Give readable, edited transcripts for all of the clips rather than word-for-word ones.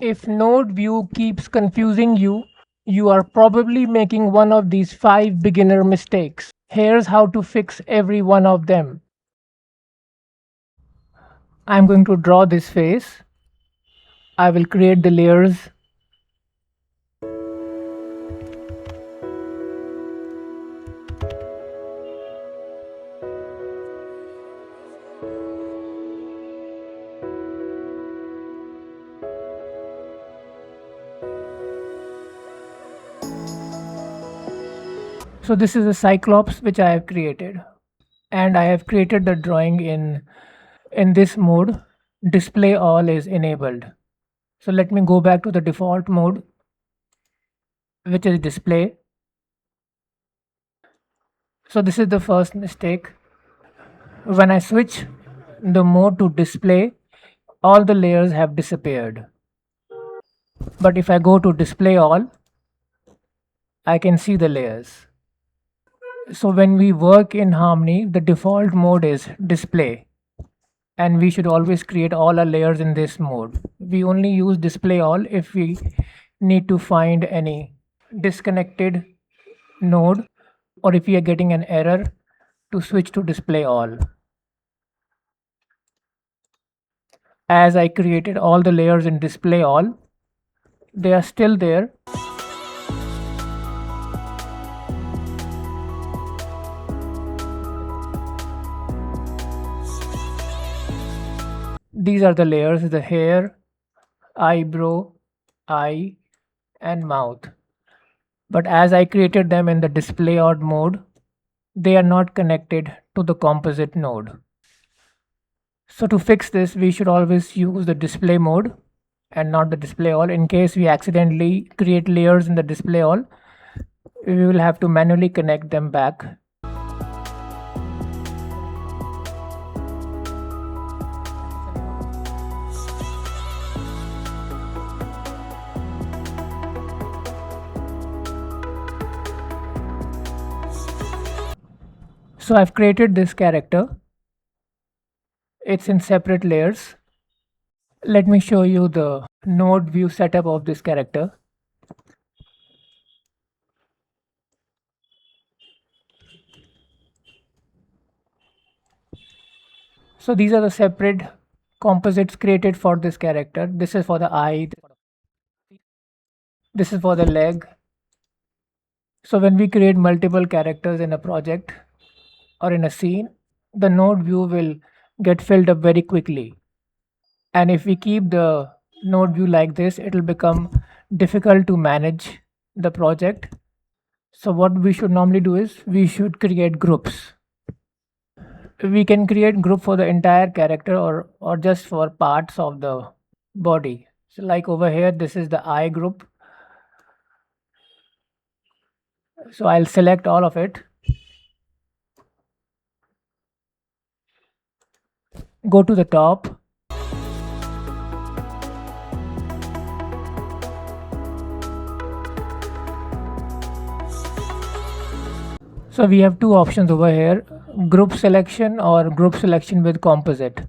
If node view keeps confusing you, you are probably making one of these 5 beginner mistakes. Here's how to fix every one of them. I'm going to draw this face. I will create the layers. So this is a cyclops which I have created, and I have created the drawing in this mode. Display all is enabled. So let me go back to the default mode, which is display. So this is the first mistake. When I switch the mode to display, all the layers have disappeared. But if I go to display all, I can see the layers. So when we work in Harmony, the default mode is display, and we should always create all our layers in this mode. We only use display all if we need to find any disconnected node, or if we are getting an error to switch to display all. As I created all the layers in display all, they are still there. These are the layers: the hair, eyebrow, eye, and mouth. But as I created them in the display all mode, they are not connected to the composite node. So to fix this, we should always use the display mode and not the display all. In case we accidentally create layers in the display all, we will have to manually connect them back. So I've created this character. It's in separate layers. Let me show you the node view setup of this character. So these are the separate composites created for this character. This is for the eye. This is for the leg. So when we create multiple characters in a project or in a scene, the node view will get filled up very quickly. And if we keep the node view like this, it will become difficult to manage the project. So what we should normally do is we should create groups. We can create group for the entire character or just for parts of the body. So like over here, this is the eye group. So I'll select all of it. Go to the top. So we have two options over here, group selection or group selection with composite.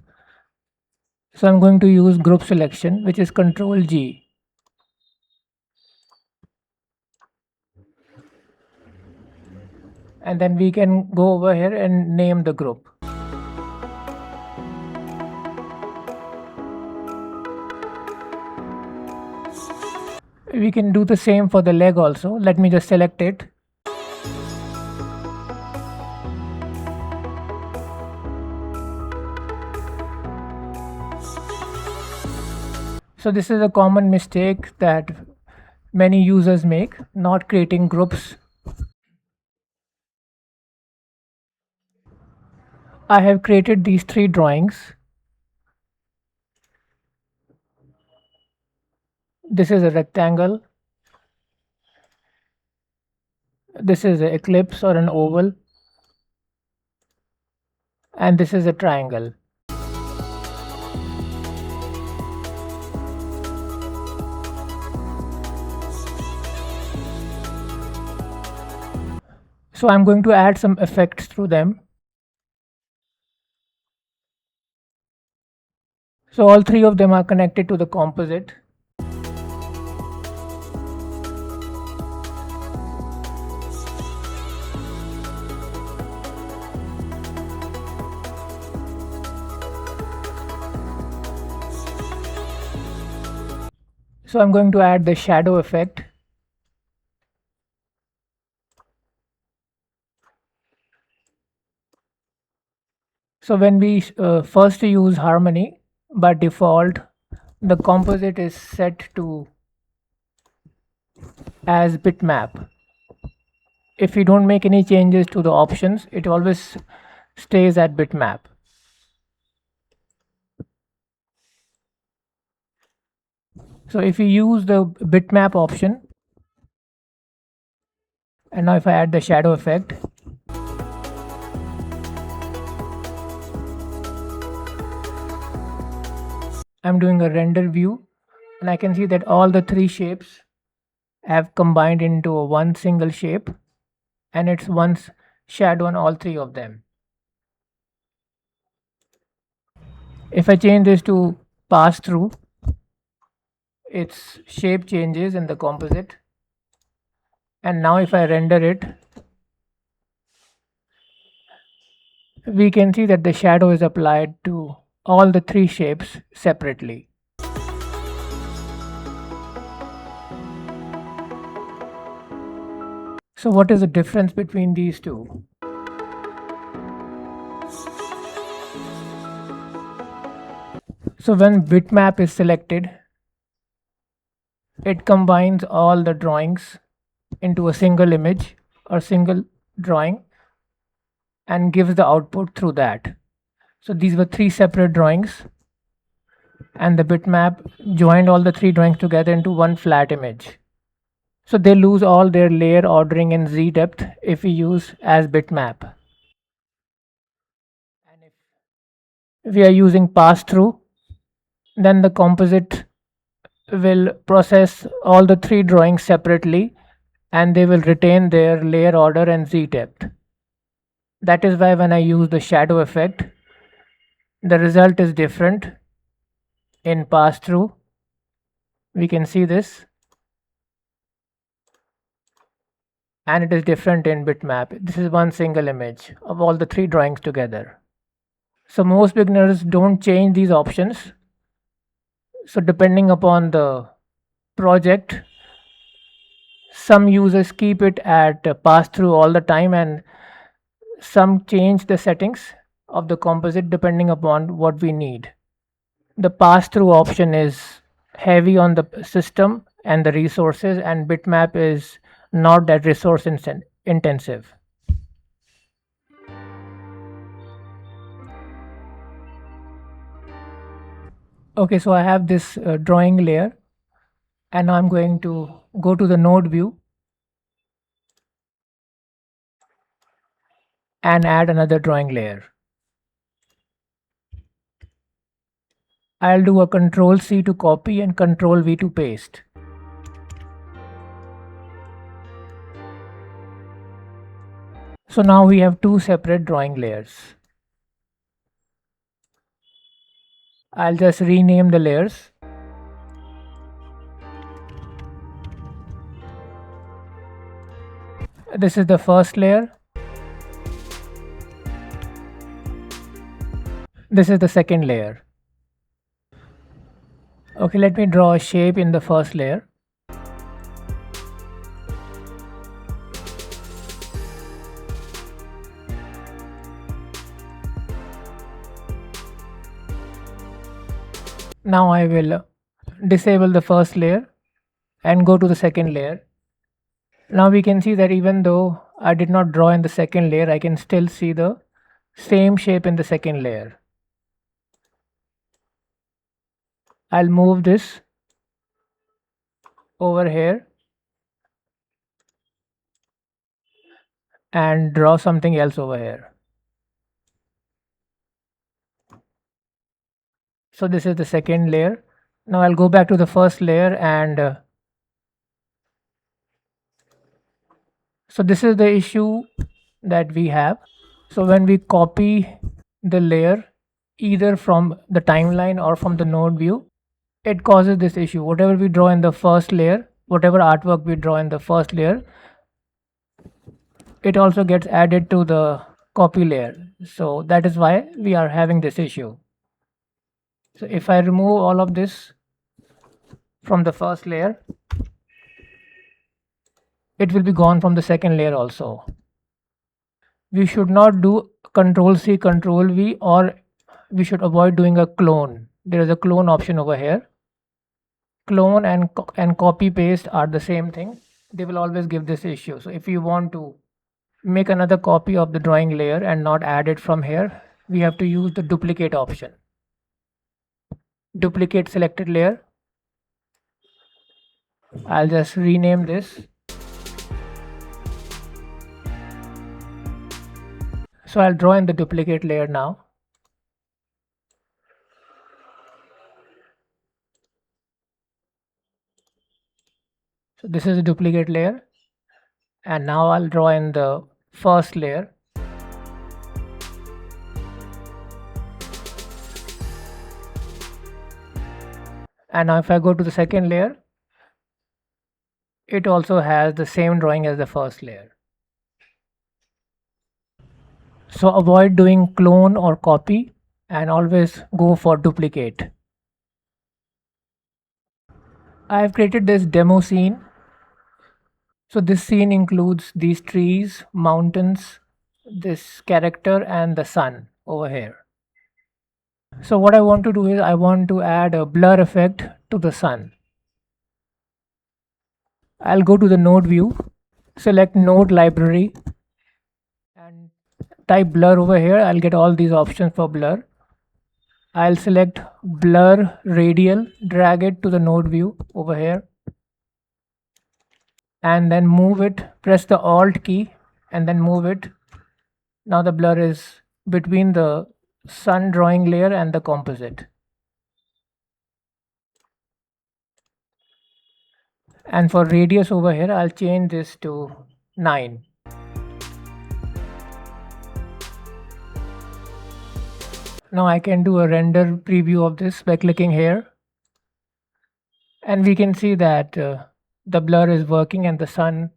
So I'm going to use group selection, which is Control G. And then we can go over here and name the group. We can do the same for the leg also. Let me just select it. So this is a common mistake that many users make, not creating groups. I have created these 3 drawings. This is a rectangle. This is an ellipse or an oval. And this is a triangle. So I'm going to add some effects through them. So all 3 of them are connected to the composite. So I'm going to add the shadow effect. So when we first use Harmony, by default, the composite is set to as bitmap. If you don't make any changes to the options, it always stays at bitmap. So if you use the bitmap option, and now if I add the shadow effect, I'm doing a render view, and I can see that all the three shapes have combined into one single shape, and it's one shadow on all three of them. If I change this to pass through, its shape changes in the composite, and now if I render it, we can see that the shadow is applied to all the three shapes separately. So what is the difference between these two? So when bitmap is selected, it combines all the drawings into a single image or single drawing and gives the output through that. So these were three separate drawings, and the bitmap joined all the three drawings together into one flat image. So they lose all their layer ordering and Z depth if we use as bitmap. And if we are using pass through, then the composite will process all the three drawings separately, and they will retain their layer order and Z depth. That is why when I use the shadow effect, the result is different in pass through. We can see this, and it is different in bitmap. This is one single image of all the three drawings together. So most beginners don't change these options. So depending upon the project, some users keep it at pass through all the time, and some change the settings of the composite depending upon what we need. The pass through option is heavy on the system and the resources, and bitmap is not that resource intensive. Okay, so I have this drawing layer, and now I'm going to go to the node view and add another drawing layer. I'll do a Control C to copy and Control V to paste. So now we have two separate drawing layers. I'll just rename the layers. This is the first layer. This is the second layer. Okay, let me draw a shape in the first layer. Now I will disable the first layer and go to the second layer. Now we can see that even though I did not draw in the second layer, I can still see the same shape in the second layer. I'll move this over here and draw something else over here. So this is the second layer. Now I'll go back to the first layer, and so this is the issue that we have. So when we copy the layer either from the timeline or from the node view, it causes this issue. Whatever we draw in the first layer, whatever artwork we draw in the first layer, it also gets added to the copy layer. So that is why we are having this issue. So if I remove all of this from the first layer, it will be gone from the second layer also. We should not do Control C, Control V, or we should avoid doing a clone. There is a clone option over here. Clone and copy paste are the same thing. They will always give this issue. So if you want to make another copy of the drawing layer and not add it from here, we have to use the duplicate option. Duplicate selected layer. I'll just rename this. So I'll draw in the duplicate layer now. So this is a duplicate layer, and now I'll draw in the first layer. And now if I go to the second layer, it also has the same drawing as the first layer. So avoid doing clone or copy and always go for duplicate. I have created this demo scene. So this scene includes these trees, mountains, this character, and the sun over here. So what I want to do is I want to add a blur effect to the sun. I'll go to the node view, select node library, and type blur over here. I'll get all these options for blur. I'll select blur radial, drag it to the node view over here, and then move it. Press the Alt key and then move it. Now the blur is between the sun drawing layer and the composite. And for radius over here, I'll change this to 9. Now I can do a render preview of this by clicking here, and we can see that the blur is working and the sun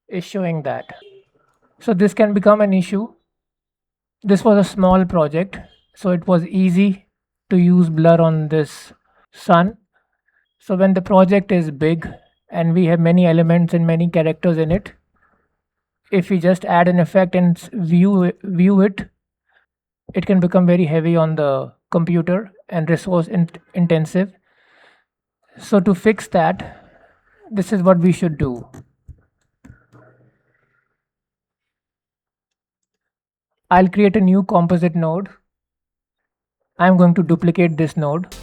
is showing that. So this can become an issue. This was a small project, so it was easy to use blur on this sun. So when the project is big and we have many elements and many characters in it, if we just add an effect and view it, it can become very heavy on the computer and resource intensive. So to fix that, this is what we should do. I'll create a new composite node. I'm going to duplicate this node.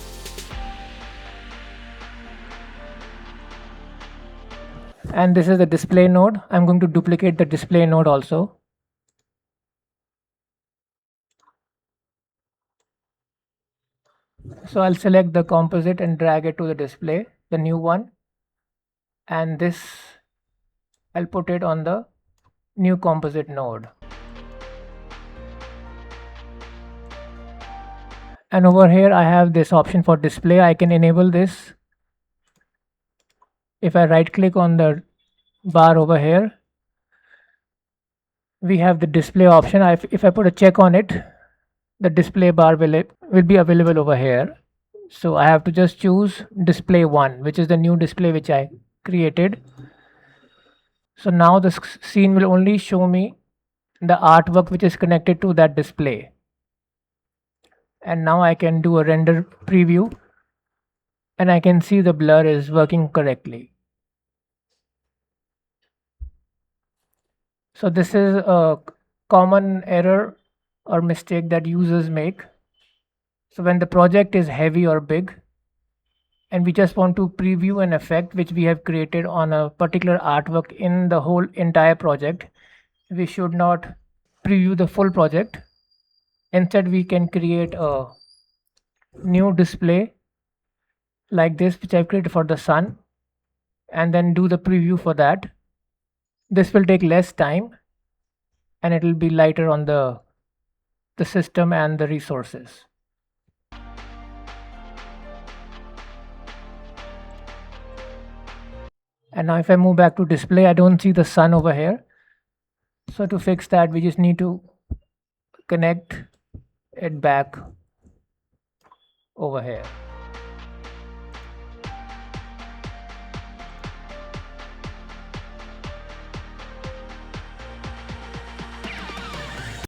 And this is the display node. I'm going to duplicate the display node also. So I'll select the composite and drag it to the display, the new one. And this, I'll put it on the new composite node. And over here I have this option for display. I can enable this. If I right click on the bar over here, we have the display option. If I put a check on it, the display bar will be available over here. So I have to just choose display 1, which is the new display which I created. So now the scene will only show me the artwork which is connected to that display. And now I can do a render preview and I can see the blur is working correctly. So this is a common error or mistake that users make. So when the project is heavy or big and we just want to preview an effect which we have created on a particular artwork in the whole entire project, we should not preview the full project. Instead, we can create a new display like this, which I've created for the sun, and then do the preview for that. This will take less time and it will be lighter on the system and the resources. And now if I move back to display, I don't see the sun over here. So to fix that, we just need to connect it back over here.